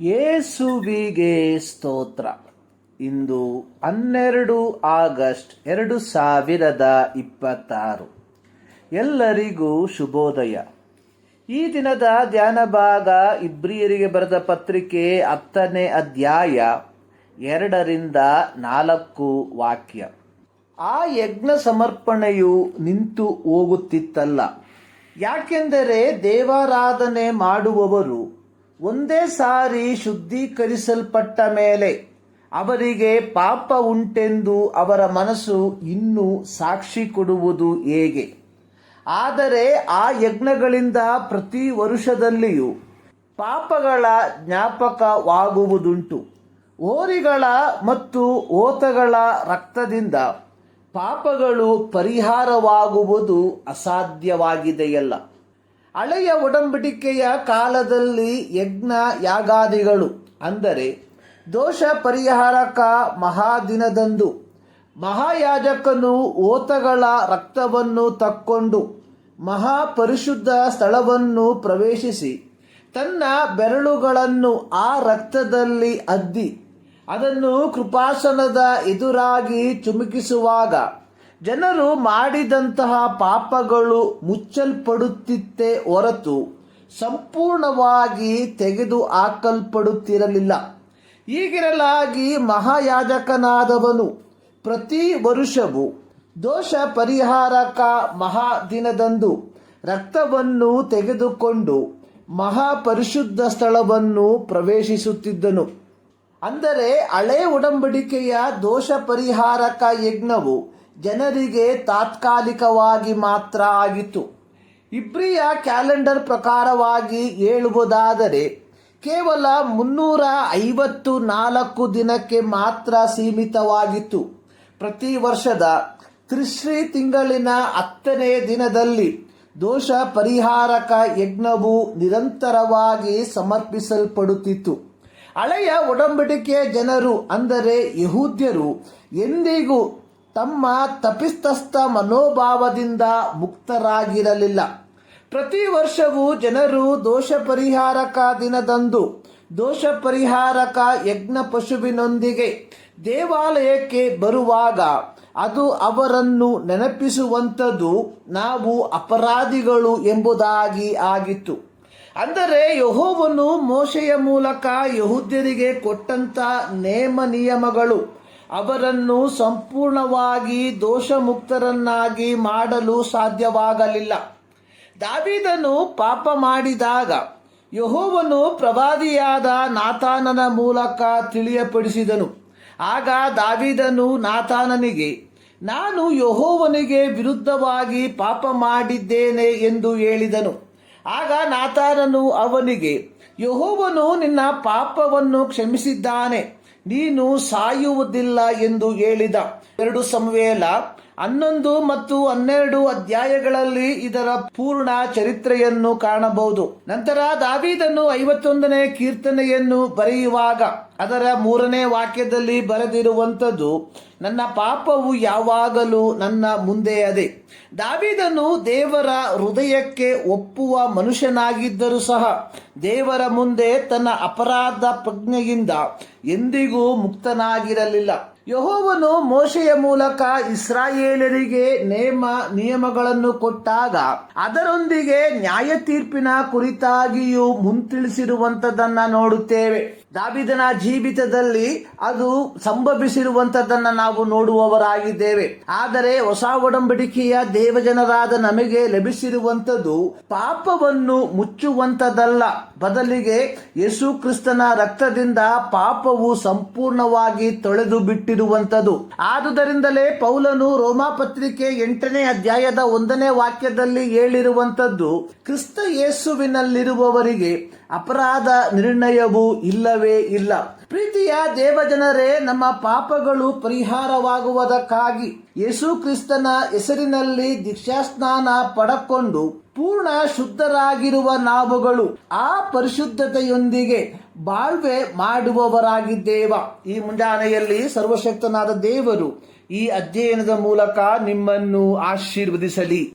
ಯೇಸುವಿಗೆ ಸ್ತೋತ್ರ. ಇಂದು 12 ಆಗಸ್ಟ್ 2026. ಎಲ್ಲರಿಗೂ ಶುಭೋದಯ. ಈ ದಿನದ ಧ್ಯಾನ ಭಾಗ ಇಬ್ರಿಯರಿಗೆ ಬರೆದ ಪತ್ರಿಕೆ 10ನೇ ಅಧ್ಯಾಯ 2-4 ವಾಕ್ಯ. ಆ ಯಜ್ಞ ಸಮರ್ಪಣೆಯು ನಿಂತು ಹೋಗುತ್ತಿತ್ತಲ್ಲ, ಯಾಕೆಂದರೆ ದೇವಾರಾಧನೆ ಮಾಡುವವರು ಒಂದೇ ಸಾರಿ ಶುದ್ಧೀಕರಿಸಲ್ಪಟ್ಟ ಮೇಲೆ ಅವರಿಗೆ ಪಾಪ ಉಂಟೆಂದು ಅವರ ಮನಸ್ಸು ಇನ್ನೂ ಸಾಕ್ಷಿ ಕೊಡುವುದು ಹೇಗೆ? ಆದರೆ ಆ ಯಜ್ಞಗಳಿಂದ ಪ್ರತಿ ವರುಷದಲ್ಲಿಯೂ ಪಾಪಗಳ ಜ್ಞಾಪಕವಾಗುವುದುಂಟು. ಹೋರಿಗಳ ಮತ್ತು ಓತಗಳ ರಕ್ತದಿಂದ ಪಾಪಗಳು ಪರಿಹಾರವಾಗುವುದು ಅಸಾಧ್ಯವಾಗಿದೆಯಲ್ಲ. ಹಳೆಯ ಒಡಂಬಡಿಕೆಯ ಕಾಲದಲ್ಲಿ ಯಜ್ಞ ಯಾಗಾದಿಗಳು, ಅಂದರೆ ದೋಷ ಪರಿಹಾರಕ ಮಹಾದಿನದಂದು ಮಹಾಯಾಜಕನು ಓತಗಳ ರಕ್ತವನ್ನು ತಕ್ಕೊಂಡು ಮಹಾಪರಿಶುದ್ಧ ಸ್ಥಳವನ್ನು ಪ್ರವೇಶಿಸಿ ತನ್ನ ಬೆರಳುಗಳನ್ನು ಆ ರಕ್ತದಲ್ಲಿ ಅದ್ದಿ ಅದನ್ನು ಕೃಪಾಸನದ ಎದುರಾಗಿ ಚಿಮುಕಿಸುವಾಗ ಜನರು ಮಾಡಿದಂತಹ ಪಾಪಗಳು ಮುಚ್ಚಲ್ಪಡುತ್ತಿತ್ತೇ ಹೊರತು ಸಂಪೂರ್ಣವಾಗಿ ತೆಗೆದು ಹಾಕಲ್ಪಡುತ್ತಿರಲಿಲ್ಲ. ಹೀಗಿರಲಾಗಿ ಮಹಾಯಾಜಕನಾದವನು ಪ್ರತಿ ವರುಷವೂ ದೋಷ ಪರಿಹಾರಕ ಮಹಾದಿನದಂದು ರಕ್ತವನ್ನು ತೆಗೆದುಕೊಂಡು ಮಹಾಪರಿಶುದ್ಧ ಸ್ಥಳವನ್ನು ಪ್ರವೇಶಿಸುತ್ತಿದ್ದನು. ಅಂದರೆ ಹಳೆ ಒಡಂಬಡಿಕೆಯ ದೋಷ ಪರಿಹಾರಕ ಯಜ್ಞವು ಜನರಿಗೆ ತಾತ್ಕಾಲಿಕವಾಗಿ ಮಾತ್ರ ಆಗಿತ್ತು. ಇಬ್ರಿಯ ಕ್ಯಾಲೆಂಡರ್ ಪ್ರಕಾರವಾಗಿ ಹೇಳುವುದಾದರೆ ಕೇವಲ 354 ದಿನಕ್ಕೆ ಮಾತ್ರ ಸೀಮಿತವಾಗಿತ್ತು. ಪ್ರತಿ ವರ್ಷದ ತ್ರಿಶ್ರೀ ತಿಂಗಳಿನ 10ನೇ ದಿನದಲ್ಲಿ ದೋಷ ಪರಿಹಾರಕ ಯಜ್ಞವು ನಿರಂತರವಾಗಿ ಸಮರ್ಪಿಸಲ್ಪಡುತ್ತಿತ್ತು. ಹಳೆಯ ಒಡಂಬಡಿಕೆಯ ಜನರು, ಅಂದರೆ ಯಹೂದ್ಯರು, ಎಂದಿಗೂ ತಮ್ಮ ತಪಿತಸ್ಥ ಮನೋಭಾವದಿಂದ ಮುಕ್ತರಾಗಿರಲಿಲ್ಲ. ಪ್ರತಿ ವರ್ಷವೂ ಜನರು ದೋಷ ಪರಿಹಾರಕ ದಿನದಂದು ದೋಷ ಪರಿಹಾರಕ ಯಜ್ಞ ಪಶುವಿನೊಂದಿಗೆ ದೇವಾಲಯಕ್ಕೆ ಬರುವಾಗ ಅದು ಅವರನ್ನು ನೆನಪಿಸುವಂಥದ್ದು ನಾವು ಅಪರಾಧಿಗಳು ಎಂಬುದಾಗಿ ಆಗಿತ್ತು. ಅಂದರೆ ಯೆಹೋವನು ಮೋಶೆಯ ಮೂಲಕ ಯಹೂದ್ಯರಿಗೆ ಕೊಟ್ಟಂತ ನೇಮ ನಿಯಮಗಳು ಅವರನ್ನು ಸಂಪೂರ್ಣವಾಗಿ ದೋಷಮುಕ್ತರನ್ನಾಗಿ ಮಾಡಲು ಸಾಧ್ಯವಾಗಲಿಲ್ಲ. ದಾವೀದನು ಪಾಪ ಮಾಡಿದಾಗ ಯೆಹೋವನು ಪ್ರವಾದಿಯಾದ ನಾತಾನನ ಮೂಲಕ ತಿಳಿಯಪಡಿಸಿದನು. ಆಗ ದಾವೀದನು ನಾತಾನನಿಗೆ, ನಾನು ಯೆಹೋವನಿಗೆ ವಿರುದ್ಧವಾಗಿ ಪಾಪ ಮಾಡಿದ್ದೇನೆ ಎಂದು ಹೇಳಿದನು. ಆಗ ನಾತಾನನು ಅವನಿಗೆ, ಯೆಹೋವನು ನಿನ್ನ ಪಾಪವನ್ನು ಕ್ಷಮಿಸಿದ್ದಾನೆ, ನೀನು ಸಾಯುವುದಿಲ್ಲ ಎಂದು ಹೇಳಿದ. 2 ಸಮುವೇಲ 11 ಮತ್ತು 12 ಅಧ್ಯಾಯಗಳಲ್ಲಿ ಇದರ ಪೂರ್ಣ ಚರಿತ್ರೆಯನ್ನು ಕಾಣಬಹುದು. ನಂತರ ದಾವೀದನು 51ನೇ ಕೀರ್ತನೆಯನ್ನು ಬರೆಯುವಾಗ ಅದರ 3ನೇ ವಾಕ್ಯದಲ್ಲಿ ಬರೆದಿರುವಂಥದ್ದು, ನನ್ನ ಪಾಪವು ಯಾವಾಗಲೂ ನನ್ನ ಮುಂದೆ ಅದೆ. ದಾವೀದನು ದೇವರ ಹೃದಯಕ್ಕೆ ಒಪ್ಪುವ ಮನುಷ್ಯನಾಗಿದ್ದರೂ ಸಹ ದೇವರ ಮುಂದೆ ತನ್ನ ಅಪರಾಧ ಪ್ರಜ್ಞೆಯಿಂದ ಎಂದಿಗೂ ಮುಕ್ತನಾಗಿರಲಿಲ್ಲ. ಯೆಹೋವನು ಮೋಶೆಯ ಮೂಲಕ ಇಸ್ರಾಯೇಲರಿಗೆ ನಿಯಮಗಳನ್ನು ಕೊಟ್ಟಾಗ ಅದರೊಂದಿಗೆ ನ್ಯಾಯ ತೀರ್ಪಿನ ಕುರಿತಾಗಿಯೂ ಮುಂತಿಳಿಸಿರುವಂಥದ್ದನ್ನ ನೋಡುತ್ತೇವೆ. ದಾವೀದನ ಜೀವಿತದಲ್ಲಿ ಅದು ಸಂಭವಿಸಿರುವಂಥದ್ದನ್ನ ನಾವು ನೋಡುವವರಾಗಿದ್ದೇವೆ. ಆದರೆ ಹೊಸ ಒಡಂಬಡಿಕೆಯ ದೇವಜನರಾದ ನಮಗೆ ಲಭಿಸಿರುವಂಥದ್ದು ಪಾಪವನ್ನು ಮುಚ್ಚುವಂಥದ್ದಲ್ಲ, ಬದಲಿಗೆ ಯೇಸು ಕ್ರಿಸ್ತನ ರಕ್ತದಿಂದ ಪಾಪವು ಸಂಪೂರ್ಣವಾಗಿ ತೊಳೆದು ಬಿಟ್ಟಿರುವಂಥದ್ದು. ಆದುದರಿಂದಲೇ ಪೌಲನು ರೋಮಾಪತ್ರಿಕೆ 8ನೇ ಅಧ್ಯಾಯದ 1ನೇ ವಾಕ್ಯದಲ್ಲಿ ಹೇಳಿರುವಂಥದ್ದು, ಕ್ರಿಸ್ತ ಯೇಸುವಿನಲ್ಲಿರುವವರಿಗೆ ಅಪರಾಧ ನಿರ್ಣಯವು ಇಲ್ಲವೇ ಇಲ್ಲ. ಪ್ರೀತಿಯ ದೇವಜನರೇ, ನಮ್ಮ ಪಾಪಗಳು ಪರಿಹಾರವಾಗುವುದಕ್ಕಾಗಿ ಯೇಸು ಕ್ರಿಸ್ತನ ಹೆಸರಿನಲ್ಲಿ ದೀಕ್ಷಾಸ್ನಾನ ಪಡಕೊಂಡು ಪೂರ್ಣ ಶುದ್ಧರಾಗಿರುವ ನಾವುಗಳು ಆ ಪರಿಶುದ್ಧತೆಯೊಂದಿಗೆ ಬಾಳ್ವೆ ಮಾಡುವವರಾಗಿದ್ದೇವ. ಈ ಮುಂಜಾನೆಯಲ್ಲಿ ಸರ್ವಶಕ್ತನಾದ ದೇವರು ಈ ಅಧ್ಯಯನದ ಮೂಲಕ ನಿಮ್ಮನ್ನು ಆಶೀರ್ವದಿಸಲಿ.